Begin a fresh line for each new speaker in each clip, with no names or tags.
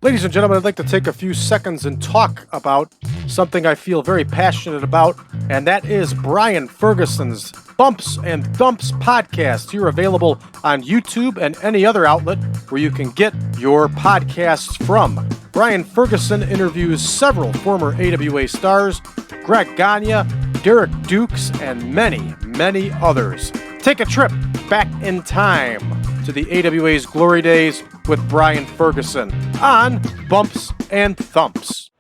Ladies and gentlemen, I'd like to take a few seconds and talk about something I feel very passionate about, and that is Brian Ferguson's Bumps and Thumps podcast, here available on YouTube and any other outlet where you can get your podcasts from. Brian Ferguson interviews several former AWA stars, Greg Gagne, Derek Dukes, and many, many others. Take a trip back in time to the AWA's glory days with Brian Ferguson on Bumps and Thumps.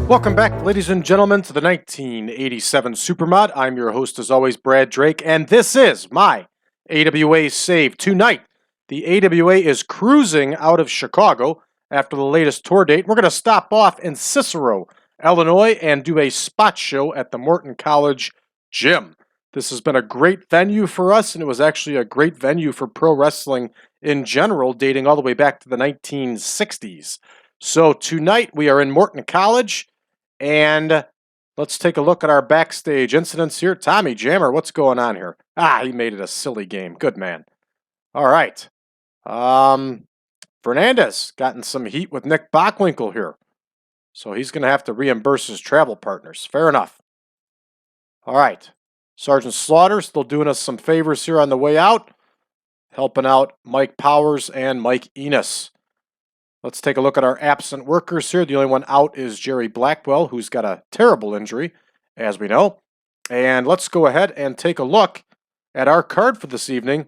Welcome back, ladies and gentlemen, to the 1987 Supermod. I'm your host, as always, Brad Drake, and this is my AWA Save. Tonight, the AWA is cruising out of Chicago after the latest tour date. We're going to stop off in CICERO, Illinois, and do a spot show at the Morton College Gym. This has been a great venue for us, and it was actually a great venue for pro wrestling in general, dating all the way back to the 1960s. So tonight, we are in Morton College. And let's take a look at our backstage incidents here. Tommy Jammer, what's going on here? He made it a silly game. Good man. All right. Fernandez gotten some heat with Nick Bockwinkel here. So he's going to have to reimburse his travel partners. Fair enough. All right. Sergeant Slaughter still doing us some favors here on the way out. Helping out Mike Powers and Mike Enos. Let's take a look at our absent workers here. The only one out is Jerry Blackwell, who's got a terrible injury, as we know. And let's go ahead and take a look at our card for this evening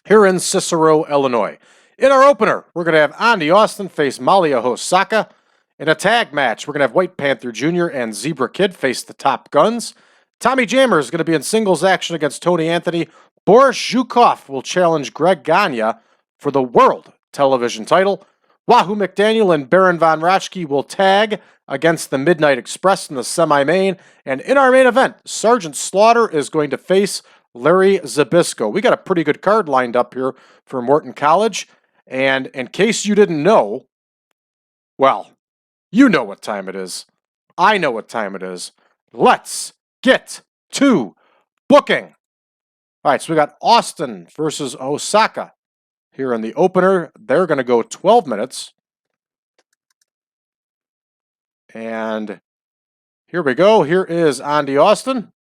here in CICERO, Illinois. In our opener, we're going to have Ondy Austin face Malia Hosaka. In a tag match, we're going to have White Panther Jr. and Zebra Kid face the Top Guns. Tommy Jammer is going to be in singles action against Tony Anthony. Boris Zhukov will challenge Greg Gagne for the World Television title. Wahoo McDaniel and Baron von Raschke will tag against the Midnight Express in the semi-main. And in our main event, Sergeant Slaughter is going to face Larry Zbyszko. We got a pretty good card lined up here for Morton College. And in case you didn't know, well, you know what time it is. I know what time it is. Let's get to booking. All right, so we got Austin versus Hosaka. Here in the opener, they're going to go 12 minutes. And here we go. Here is Ondy Austin.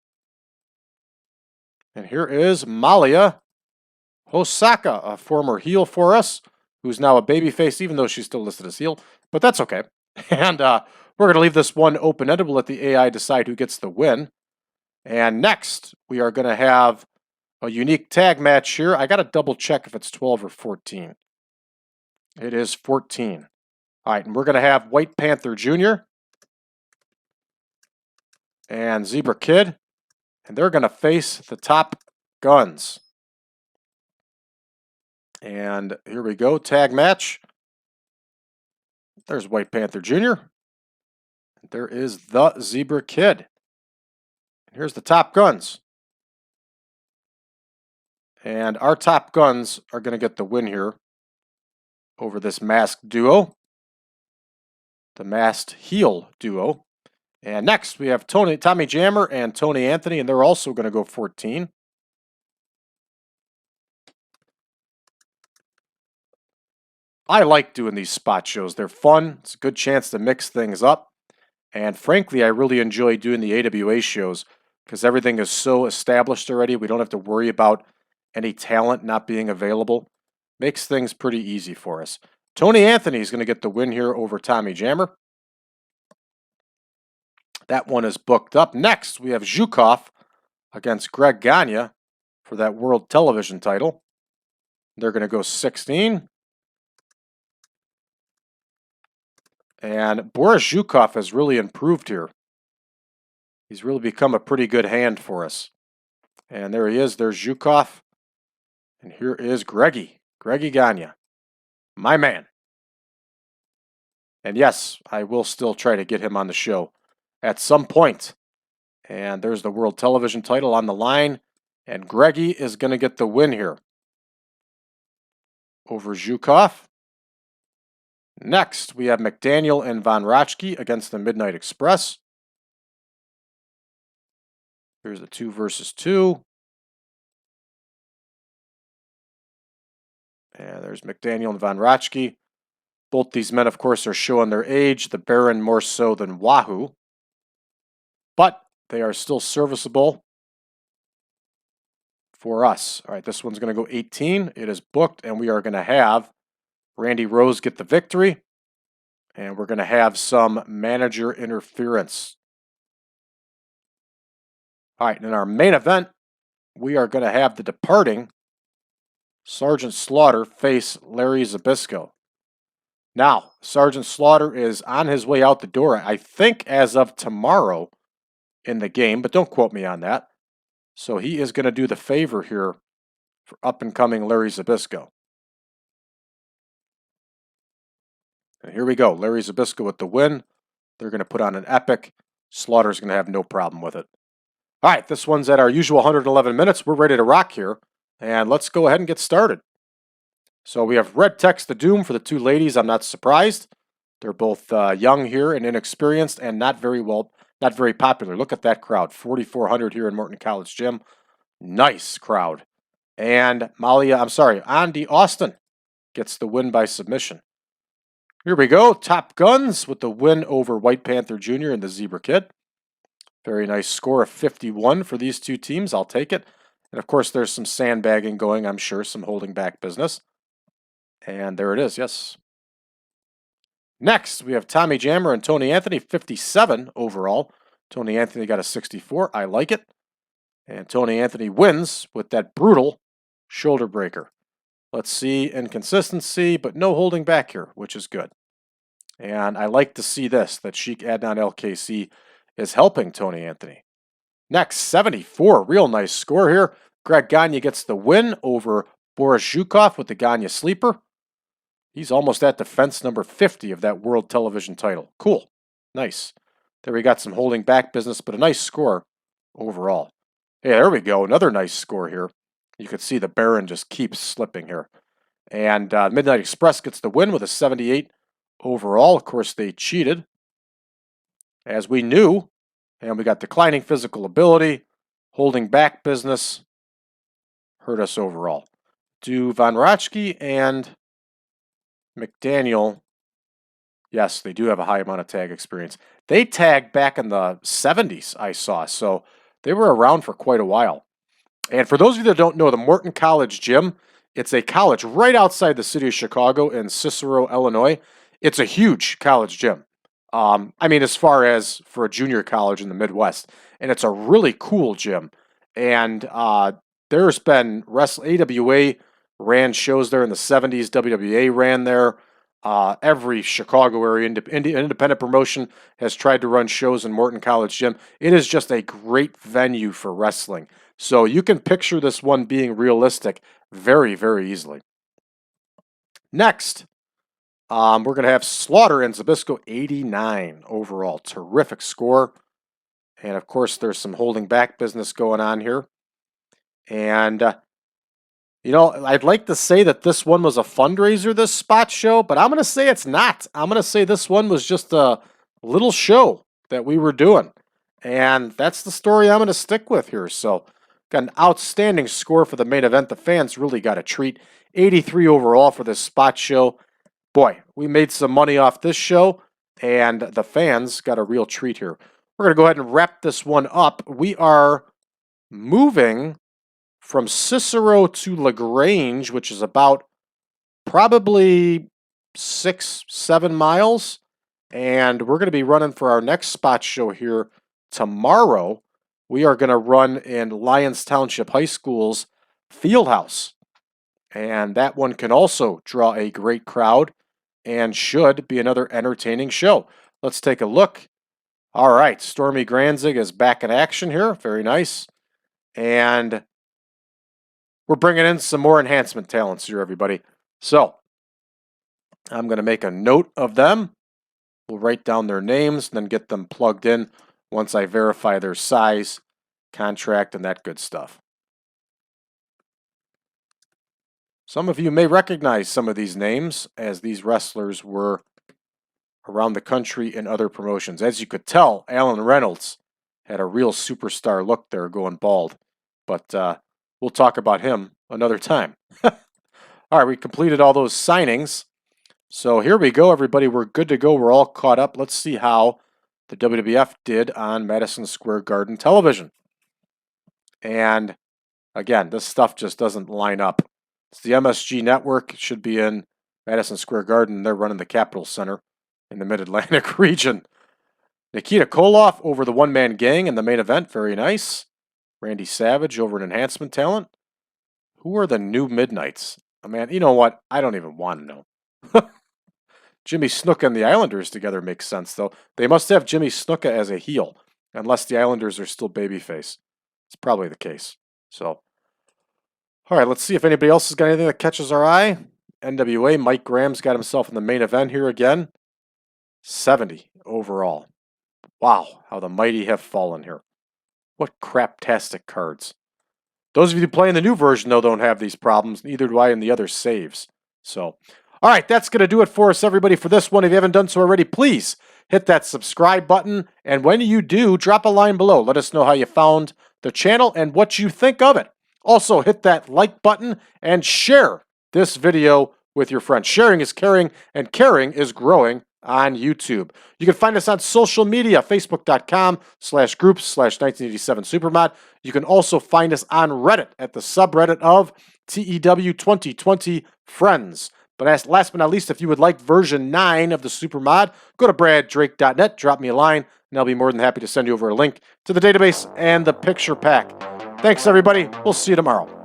And here is Malia Hosaka, a former heel for us, who's now a babyface, even though she's still listed as heel. But that's okay. And we're going to leave this one open-ended. We'll let the AI decide who gets the win. And next, we are going to have a unique tag match here. I got to double check if it's 12 or 14. It is 14. All right, and we're going to have White Panther Jr. and Zebra Kid, and they're going to face the Top Guns. And here we go, tag match. There's White Panther Jr. There is the Zebra Kid. And here's the Top Guns. And our Top Guns are going to get the win here over this masked duo. The masked heel duo. And next we have Tommy Jammer and Tony Anthony, and they're also going to go 14. I like doing these spot shows. They're fun. It's a good chance to mix things up. And frankly, I really enjoy doing the AWA shows because everything is so established already. We don't have to worry about any talent not being available. Makes things pretty easy for us. Tony Anthony is going to get the win here over Tommy Jammer. That one is booked up. Next, we have Zhukov against Greg Gagne for that World Television title. They're going to go 16. And Boris Zhukov has really improved here. He's really become a pretty good hand for us. And there he is. There's Zhukov. And here is Greggy Gagne, my man. And yes, I will still try to get him on the show at some point. And there's the World Television title on the line. And Greggy is going to get the win here over Zhukov. Next, we have McDaniel and Von Raschke against the Midnight Express. Here's the 2 versus 2. And there's McDaniel and Von Raschke. Both these men, of course, are showing their age, the Baron more so than Wahoo. But they are still serviceable for us. All right, this one's going to go 18. It is booked, and we are going to have Randy Rose get the victory. And we're going to have some manager interference. All right, in our main event, we are going to have the departing Sergeant Slaughter face Larry Zbyszko. Now, Sergeant Slaughter is on his way out the door, I think as of tomorrow in the game, but don't quote me on that. So he is going to do the favor here for up-and-coming Larry Zbyszko. And here we go. Larry Zbyszko with the win. They're going to put on an epic. Slaughter's going to have no problem with it. All right, this one's at our usual 111 minutes. We're ready to rock here. And let's go ahead and get started. So we have Red Text the Doom for the 2 ladies. I'm not surprised. They're both young here and inexperienced and not very popular. Look at that crowd. 4,400 here in Morton College Gym. Nice crowd. And Ondy Austin gets the win by submission. Here we go. Top Guns with the win over White Panther Jr. and the Zebra Kid. Very nice score of 51 for these 2 teams. I'll take it. And of course, there's some sandbagging going, I'm sure, some holding back business. And there it is, yes. Next, we have Tommy Jammer and Tony Anthony, 57 overall. Tony Anthony got a 64. I like it. And Tony Anthony wins with that brutal shoulder breaker. Let's see inconsistency, but no holding back here, which is good. And I like to see this, that Sheik Adnan LKC is helping Tony Anthony. Next, 74. Real nice score here. Greg Gagne gets the win over Boris Zhukov with the Gagne sleeper. He's almost at defense number 50 of that world television title. Cool. Nice. There we got some holding back business, but a nice score overall. Hey, there we go. Another nice score here. You can see the Baron just keeps slipping here. And Midnight Express gets the win with a 78 overall. Of course, they cheated, as we knew. And we got declining physical ability, holding back business, hurt us overall. Do Von Raschke and McDaniel, yes, they do have a high amount of tag experience. They tagged back in the 70s, I saw, so they were around for quite a while. And for those of you that don't know, the Morton College Gym, it's a college right outside the city of Chicago in CICERO, Illinois. It's a huge college gym. I mean, as far as for a junior college in the Midwest. And it's a really cool gym. And there's been AWA ran shows there in the 70s. WWA ran there. Every Chicago area independent promotion has tried to run shows in Morton College Gym. It is just a great venue for wrestling. So you can picture this one being realistic very, very easily. Next, we're going to have Slaughter and Zbyszko, 89 overall. Terrific score. And of course, there's some holding back business going on here. And, you know, I'd like to say that this one was a fundraiser, this spot show, but I'm going to say it's not. I'm going to say this one was just a little show that we were doing. And that's the story I'm going to stick with here. So, got an outstanding score for the main event. The fans really got a treat. 83 overall for this spot show. Boy, we made some money off this show, and the fans got a real treat here. We're going to go ahead and wrap this one up. We are moving from Cicero to LaGrange, which is about probably 6-7 miles. And we're going to be running for our next spot show here tomorrow. We are going to run in Lyons Township High School's field house. And that one can also draw a great crowd and should be another entertaining show. Let's take a look. All right, Stormy Granzig is back in action here. Very nice. And we're bringing in some more enhancement talents here, everybody. So I'm going to make a note of them. We'll write down their names and then get them plugged in once I verify their size, contract, and that good stuff. Some of you may recognize some of these names, as these wrestlers were around the country in other promotions. As you could tell, Alan Reynolds had a real superstar look there going bald. But we'll talk about him another time. All right, we completed all those signings. So here we go, everybody. We're good to go. We're all caught up. Let's see how the WWF did on Madison Square Garden television. And again, this stuff just doesn't line up. It's the MSG network. It should be in Madison Square Garden. They're running the Capitol Center in the Mid-Atlantic region. Nikita Koloff over the one-man gang in the main event. Very nice. Randy Savage over an enhancement talent. Who are the new Midnights? Oh, man, you know what? I don't even want to know. Jimmy Snuka and the Islanders together makes sense, though. They must have Jimmy Snuka as a heel, unless the Islanders are still babyface. It's probably the case. So, all right, let's see if anybody else has got anything that catches our eye. NWA, Mike Graham's got himself in the main event here again. 70 overall. Wow, how the mighty have fallen here. What craptastic cards. Those of you who play in the new version, though, don't have these problems. Neither do I in the other saves. So, all right, that's going to do it for us, everybody, for this one. If you haven't done so already, please hit that subscribe button. And when you do, drop a line below. Let us know how you found the channel and what you think of it. Also, hit that like button and share this video with your friends. Sharing is caring, and caring is growing on YouTube. You can find us on social media, facebook.com/groups/1987supermod. You can also find us on Reddit at the subreddit of TEW 2020 Friends. But last but not least, if you would like version 9 of the Supermod, go to braddrake.net, drop me a line, and I'll be more than happy to send you over a link to the database and the picture pack. Thanks, everybody. We'll see you tomorrow.